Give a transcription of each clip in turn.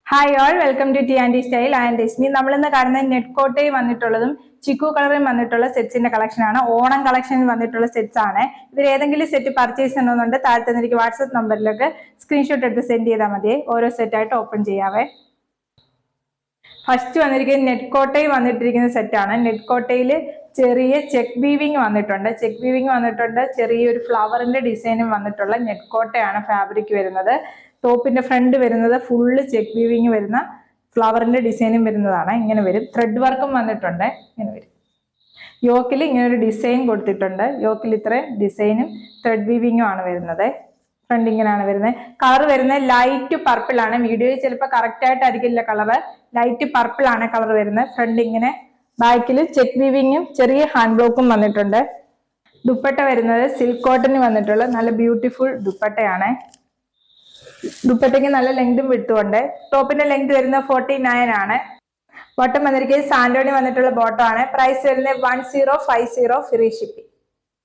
Hi all, welcome to T and style and Rashmi. നമ്മളിന്ന് കാണുന്ന net കോട്ടയിൽ വന്നിട്ടുള്ളതും ചിക്കു കളറിൽ വന്നിട്ടുള്ള സെറ്റ്സിന്റെ കളക്ഷൻ ആണ്. ഓണം കളക്ഷനിൽ വന്നിട്ടുള്ള സെറ്റ്സ് ആണ്. ഇതിൽ ഏതെങ്കിലും സെറ്റ് പർച്ചേസ് ചെയ്യണമെന്നുണ്ട് താഴത്തെ എനിക്ക് വാട്സ്ആപ്പ് നമ്പറിലേക്ക് സ്ക്രീൻഷോട്ട് എടുത്ത് സെൻഡ് ചെയ്താൽ മതിയെ. ഓരോ സെറ്റ് ആയിട്ട് ഓപ്പൺ ചെയ്യാവേ. ഫസ്റ്റ് വന്നിരിക്കുന്നത് നെറ്റ് കോട്ടയിൽ വന്നിട്ടിരിക്കുന്ന സെറ്റാണ്. നെറ്റ് കോട്ടയിൽ ചെറിയ ചെക്ക് വീവിങ് വന്നിട്ടുണ്ട്. ചെറിയൊരു ഫ്ലവറിന്റെ ഡിസൈനും വന്നിട്ടുള്ള നെറ്റ് കോട്ടയാണ് ഫാബ്രിക് വരുന്നത്. ടോപ്പിന്റെ ഫ്രണ്ട് വരുന്നത് ഫുള്ള് ചെക്ക് വീവിങ് വരുന്ന ഫ്ലവറിന്റെ ഡിസൈനും വരുന്നതാണ്. ഇങ്ങനെ വരും. ത്രെഡ് വർക്കും വന്നിട്ടുണ്ട്. ഇങ്ങനെ വരും. യോക്കിൽ ഇങ്ങനെ ഒരു ഡിസൈൻ കൊടുത്തിട്ടുണ്ട്. യോക്കിൽ ഇത്ര ഡിസൈനും ത്രെഡ് വീവിങ്ങും ആണ് വരുന്നത്. ഫ്രണ്ട് ഇങ്ങനെയാണ് വരുന്നത്. കളർ വരുന്നത് ലൈറ്റ് പർപ്പിൾ ആണ്. വീഡിയോയിൽ ചിലപ്പോൾ കറക്റ്റ് ആയിട്ടായിരിക്കില്ല കളറ്. ലൈറ്റ് പർപ്പിൾ ആണ് കളർ വരുന്നത്. ഫ്രണ്ട് ഇങ്ങനെ, ബാക്കിൽ ചെക്ക് വീവിങ്ങും ചെറിയ ഹാൻഡ് ബ്ലോക്കും വന്നിട്ടുണ്ട്. ദുപ്പട്ട വരുന്നത് സിൽക്ക് കോട്ടന് വന്നിട്ടുള്ള നല്ല ബ്യൂട്ടിഫുൾ ദുപ്പട്ടയാണ്. ദുപ്പട്ടയ്ക്ക് നല്ല ലെങ്തും വിട്ടുകൊണ്ട്. ടോപ്പിന്റെ ലെങ്ത് വരുന്നത് 49 ആണ്. ബോട്ടം വന്നിരിക്കുന്നത് സാൻഡോണി വന്നിട്ടുള്ള ബോട്ടം ആണ്. പ്രൈസ് വരുന്നത് 1050 ഫ്രീ ഷിപ്പിംഗ്.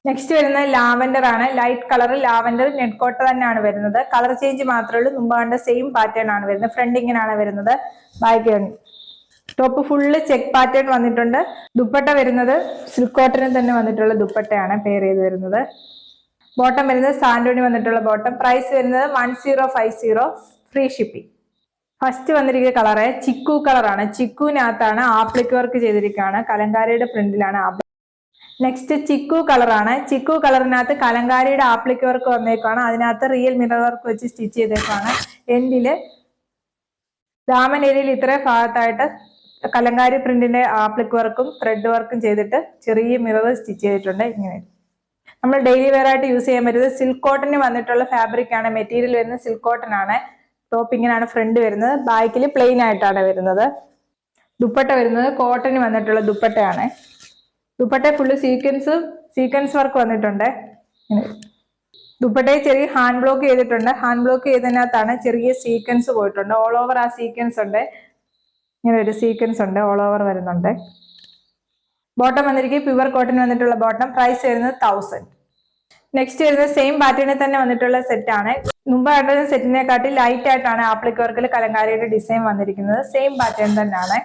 നെക്സ്റ്റ് വരുന്നത് ലാവൻഡർ ആണ്. ലൈറ്റ് കളർ ലാവൻഡർ നെറ്റ് കോട്ട തന്നെയാണ് വരുന്നത്. കളർ ചേഞ്ച് മാത്രമേ ഉള്ളൂ. മുമ്പ് കണ്ട സെയിം പാറ്റേൺ ആണ് വരുന്നത്. ഫ്രണ്ട് ഇങ്ങനെയാണ് വരുന്നത്. Back top full check pattern വന്നിട്ടുണ്ട്. ദുപ്പട്ട വരുന്നത് സിൽക്ക് കോട്ടണിൽ തന്നെ വന്നിട്ടുള്ള ദുപ്പട്ടയാണ് പെയർ ചെയ്ത് വരുന്നത്. ബോട്ടം വരുന്നത് സാൻഡോണി വന്നിട്ടുള്ള ബോട്ടം. പ്രൈസ് വരുന്നത് 1050 ഫ്രീ ഷിപ്പിംഗ്. ഫസ്റ്റ് വന്നിരിക്കുന്ന കളറ് ചിക്കു കളറാണ്. ചിക്കുവിനകത്താണ് ആപ്ലിക് വർക്ക് ചെയ്തിരിക്കുകയാണ്. കലങ്കാരിയുടെ പ്രിന്റിലാണ്. നെക്സ്റ്റ് ചിക്കു കളറാണ്. ചിക്കു കളറിനകത്ത് കലങ്കാരിയുടെ ആപ്ലിക് വർക്ക് വന്നേക്കാണ്. അതിനകത്ത് റിയൽ മിറർ വർക്ക് വെച്ച് സ്റ്റിച്ച് ചെയ്തേക്കാണ്. എൻഡില് ദാമൻ ഏരിയയിൽ ഇത്ര ഭാഗത്തായിട്ട് കലങ്കാരി പ്രിന്റിന്റെ ആപ്ലിക് വർക്കും ത്രെഡ് വർക്കും ചെയ്തിട്ട് ചെറിയ മിറർ സ്റ്റിച്ച് ചെയ്തിട്ടുണ്ട്. ഇങ്ങനെ നമ്മൾ ഡെയിലി വെയർ ആയിട്ട് യൂസ് ചെയ്യാൻ പറ്റുന്നത് സിൽക്ക് കോട്ടന് വന്നിട്ടുള്ള ഫാബ്രിക് ആണ്. മെറ്റീരിയൽ വരുന്നത് സിൽക്ക് കോട്ടൺ ആണ്. ടോപ്പ് ഇങ്ങനെയാണ് ഫ്രണ്ട് വരുന്നത്. ബാക്കിൽ പ്ലെയിൻ ആയിട്ടാണ് വരുന്നത്. ദുപ്പട്ട വരുന്നത് കോട്ടന് വന്നിട്ടുള്ള ദുപ്പട്ടയാണ്. ദുപ്പട്ട ഫുള്ള് സീക്വൻസ് വർക്ക് വന്നിട്ടുണ്ട്. ദുപ്പട്ടയിൽ ചെറിയ ഹാൻഡ് ബ്ലോക്ക് ചെയ്തിട്ടുണ്ട്. ഹാൻഡ് ബ്ലോക്ക് ചെയ്തതിനകത്താണ് ചെറിയ സീക്വൻസ് പോയിട്ടുണ്ട്. ഓൾ ഓവർ ആ സീക്വൻസ് ഉണ്ട്. ഇങ്ങനെ ഒരു സീക്വൻസ് ഉണ്ട്. ഓൾ ഓവർ വരുന്നുണ്ട്. ബോട്ടം വന്നിരിക്കും പ്യുവർ കോട്ടൺ വന്നിട്ടുള്ള ബോട്ടം. പ്രൈസ് വരുന്നത് 1000. നെക്സ്റ്റ് വരുന്നത് സെയിം പാറ്റേണിൽ തന്നെ വന്നിട്ടുള്ള സെറ്റ് ആണ്. മുമ്പ് കണ്ട സെറ്റിനെക്കാട്ടി ലൈറ്റ് ആയിട്ടാണ് ആപ്ലിക് വർക്കിൽ കലങ്കാരിയുടെ ഡിസൈൻ വന്നിരിക്കുന്നത്. സെയിം പാറ്റേൺ തന്നെയാണ്.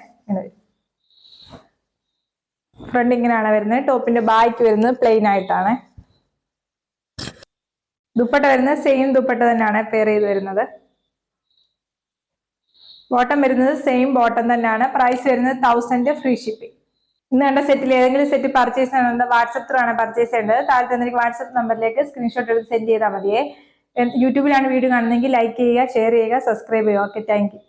ഫ്രണ്ട് ഇങ്ങനെയാണ് വരുന്നത്. ടോപ്പിന്റെ ബാക്ക് വരുന്നത് പ്ലെയിൻ ആയിട്ടാണ്. ദുപ്പട്ട വരുന്നത് സെയിം ദുപ്പട്ട തന്നെയാണ് പെയർ ചെയ്ത് വരുന്നത്. ബോട്ടം വരുന്നത് സെയിം ബോട്ടം തന്നെയാണ്. പ്രൈസ് വരുന്നത് 1000 ഫ്രീ ഷിപ്പിംഗ്. ഇന്ന് കണ്ട സെറ്റിൽ ഏതെങ്കിലും സെറ്റ് പർച്ചേസ് ചെയ്യണമെന്ന് വാട്സപ്പ് ത്രൂ ആണ് പർച്ചേസ് ചെയ്യേണ്ടത്. താഴത്തെ എനിക്ക് വാട്സപ്പ് നമ്പറിലേക്ക് സ്ക്രീൻഷോട്ട് എടുത്ത് സെൻഡ് ചെയ്താൽ മതിയെ. യൂട്യൂബിലാണ് വീഡിയോ കാണുന്നതെങ്കിൽ ലൈക്ക് ചെയ്യുക, ഷെയർ ചെയ്യുക, സബ്സ്ക്രൈബ് ചെയ്യുക. Okay, thank you.